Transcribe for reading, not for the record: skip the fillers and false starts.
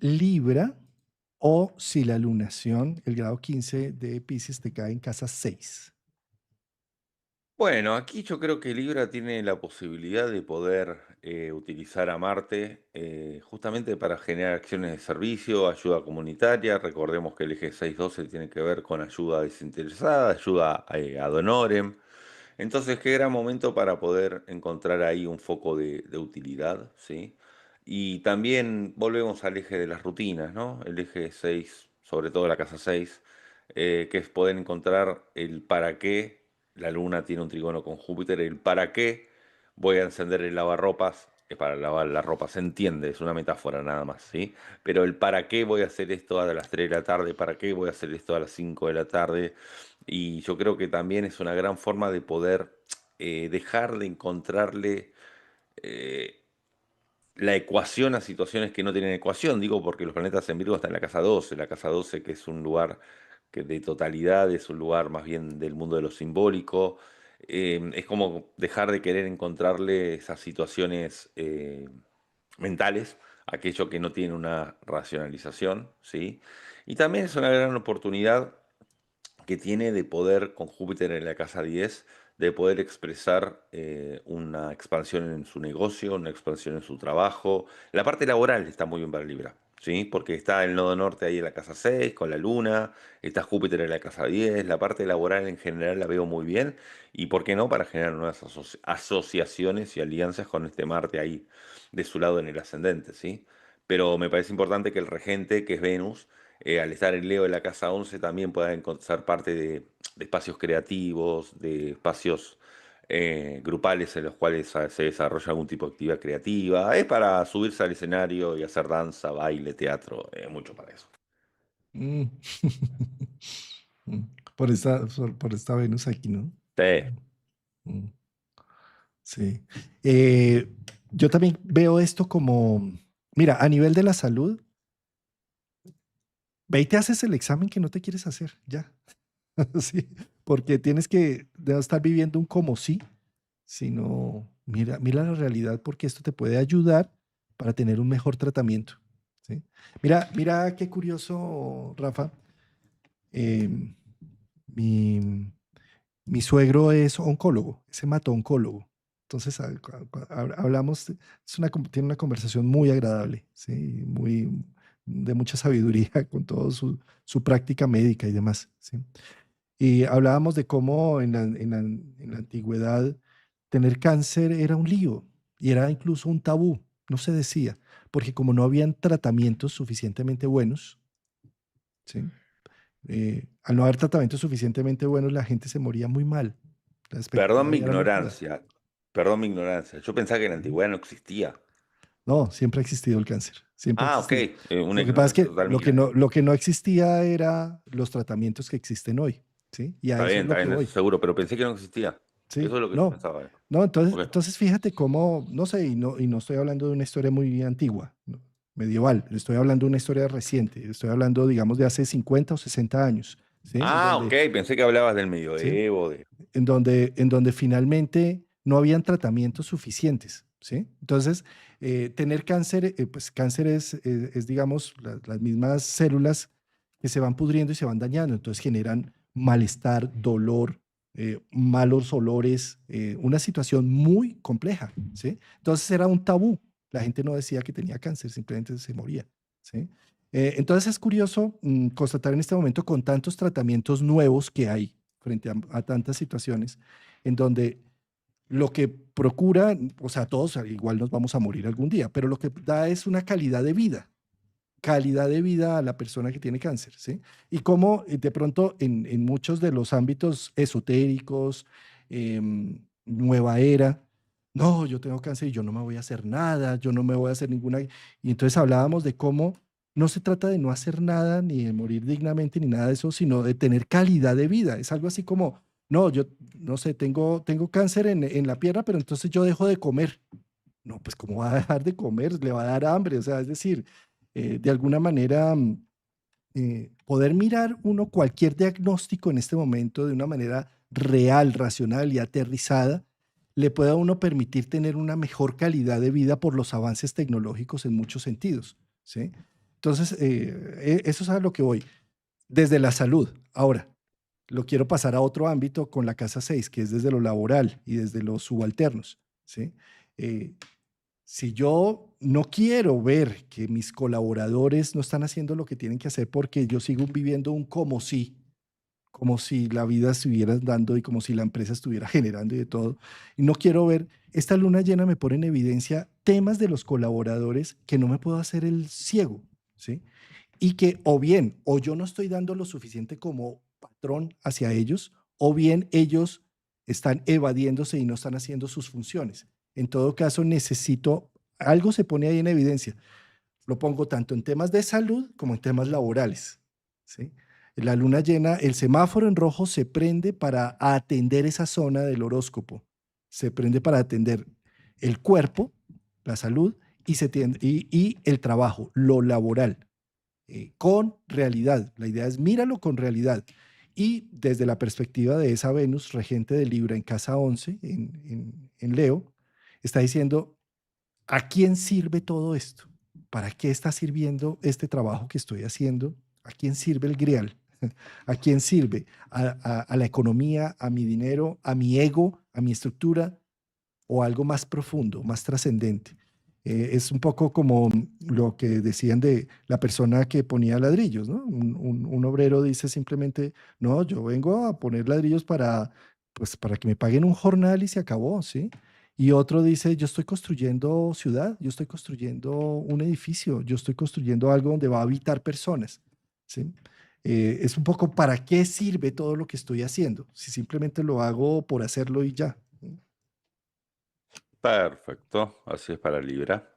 Libra o si la lunación, el grado 15 de Piscis te cae en casa 6. Bueno, aquí yo creo que Libra tiene la posibilidad de poder utilizar a Marte justamente para generar acciones de servicio, ayuda comunitaria. Recordemos que el eje 612 tiene que ver con ayuda desinteresada, ayuda ad honorem. Entonces, qué gran momento para poder encontrar ahí un foco de utilidad, ¿sí? Y también volvemos al eje de las rutinas, ¿no? El eje 6, sobre todo la casa 6, que es poder encontrar el para qué la luna tiene un trigono con Júpiter, el para qué voy a encender el lavarropas, es para lavar la ropa, se entiende, es una metáfora nada más, ¿sí? Pero el para qué voy a hacer esto a las 3 de la tarde, para qué voy a hacer esto a las 5 de la tarde, y yo creo que también es una gran forma de poder dejar de encontrarle eh, la ecuación a situaciones que no tienen ecuación. Digo porque los planetas en Virgo están en la casa 12 que es un lugar que de totalidad, es un lugar más bien del mundo de lo simbólico. Es como dejar de querer encontrarle esas situaciones mentales, aquello que no tiene una racionalización, ¿sí? Y también es una gran oportunidad que tiene de poder, con Júpiter en la casa 10 de poder expresar una expansión en su negocio, una expansión en su trabajo. La parte laboral está muy bien para Libra, ¿sí? Porque está el nodo norte ahí en la casa 6 con la luna, está Júpiter en la casa 10 la parte laboral en general la veo muy bien, y por qué no para generar nuevas asociaciones y alianzas con este Marte ahí de su lado en el ascendente, ¿sí? Pero me parece importante que el regente, que es Venus, al estar en Leo de la casa 11 también pueda ser parte de espacios creativos, de espacios grupales en los cuales se desarrolla algún tipo de actividad creativa. Es para subirse al escenario y hacer danza, baile, teatro, mucho para eso. Mm. Mm. Por esta Venus aquí, ¿no? Sí. Mm. Sí. Yo también veo esto como, mira, a nivel de la salud, ve y te haces el examen que no te quieres hacer, ya. Sí, porque tienes que no estar viviendo un como sí, sino mira la realidad porque esto te puede ayudar para tener un mejor tratamiento, ¿sí? Mira qué curioso, Rafa. em, mi, mi suegro es oncólogo, es hemato-oncólogo. Entonces hablamos, tiene una conversación muy agradable, ¿sí? Muy de mucha sabiduría con toda su práctica médica y demás, ¿sí? Y hablábamos de cómo en la antigüedad tener cáncer era un lío y era incluso un tabú, no se decía, porque como no habían tratamientos suficientemente buenos, ¿sí? Al no haber tratamientos suficientemente buenos, la gente se moría muy mal. La expectativa Perdón de mi vida era muy mala. ignorancia, perdón mi ignorancia. Yo pensaba que en la Ujú. antigüedad no existía. No, siempre ha existido el cáncer, siempre ha Ah, ok, existido. una Lo que pasa es ignorancia que total mía. lo que no existía era los tratamientos que existen hoy, ¿sí? Y a eso es lo Está que bien, eso voy. seguro, pero pensé que no existía. Sí, Eso es lo que yo no, pensaba. no, entonces, Ok. entonces fíjate cómo, no sé, y no estoy hablando de una historia muy antigua, ¿no? Medieval, estoy hablando de una historia reciente, estoy hablando, digamos, de hace 50 o 60 años, ¿sí? Ah, ok, pensé que hablabas del ¿Sí? medioevo, de... en donde finalmente no habían tratamientos suficientes, ¿sí? Entonces, tener cáncer, pues cáncer es, digamos, las mismas células que se van pudriendo y se van dañando, entonces generan malestar, dolor, malos olores, una situación muy compleja, ¿sí? Entonces era un tabú, la gente no decía que tenía cáncer, simplemente se moría, ¿sí? Entonces es curioso constatar en este momento con tantos tratamientos nuevos que hay frente a tantas situaciones en donde lo que procura, o sea, todos igual nos vamos a morir algún día, pero lo que da es una calidad de vida a la persona que tiene cáncer, ¿sí? Y cómo de pronto en muchos de los ámbitos esotéricos, nueva era, no, yo tengo cáncer y yo no me voy a hacer nada, yo no me voy a hacer ninguna. Y entonces hablábamos de cómo no se trata de no hacer nada, ni de morir dignamente, ni nada de eso, sino de tener calidad de vida. Es algo así como, no, yo no sé, tengo cáncer en la pierna, pero entonces yo dejo de comer. No, pues ¿cómo va a dejar de comer? Le va a dar hambre. O sea, es decir, de alguna manera poder mirar uno cualquier diagnóstico en este momento de una manera real, racional y aterrizada, le puede a uno permitir tener una mejor calidad de vida por los avances tecnológicos en muchos sentidos, ¿sí? Entonces, eso es a lo que voy. Desde la salud. Ahora, lo quiero pasar a otro ámbito con la casa 6, que es desde lo laboral y desde los subalternos, ¿sí? Eh, si yo no quiero ver que mis colaboradores no están haciendo lo que tienen que hacer porque yo sigo viviendo un como si la vida estuviera dando y como si la empresa estuviera generando y de todo. Y no quiero ver, esta luna llena me pone en evidencia temas de los colaboradores que no me puedo hacer el ciego, ¿sí? Y que o bien, o yo no estoy dando lo suficiente como patrón hacia ellos, o bien ellos están evadiéndose y no están haciendo sus funciones. En todo caso, necesito, algo se pone ahí en evidencia. Lo pongo tanto en temas de salud como en temas laborales, ¿sí? La luna llena, el semáforo en rojo se prende para atender esa zona del horóscopo. Se prende para atender el cuerpo, la salud, y el trabajo, lo laboral, con realidad. La idea es míralo con realidad. Y desde la perspectiva de esa Venus, regente de Libra en casa 11, en Leo, está diciendo, ¿a quién sirve todo esto? ¿Para qué está sirviendo este trabajo que estoy haciendo? ¿A quién sirve el grial? ¿A quién sirve? ¿A la economía, a mi dinero, a mi ego, a mi estructura o algo más profundo, más trascendente? Es un poco como lo que decían de la persona que ponía ladrillos, ¿no? Un obrero dice simplemente, no, yo vengo a poner ladrillos para, pues, para que me paguen un jornal y se acabó, ¿sí? Y otro dice, yo estoy construyendo ciudad, yo estoy construyendo un edificio, yo estoy construyendo algo donde va a habitar personas, ¿sí? Es un poco, ¿para qué sirve todo lo que estoy haciendo? Si simplemente lo hago por hacerlo y ya. Perfecto, así es para Libra.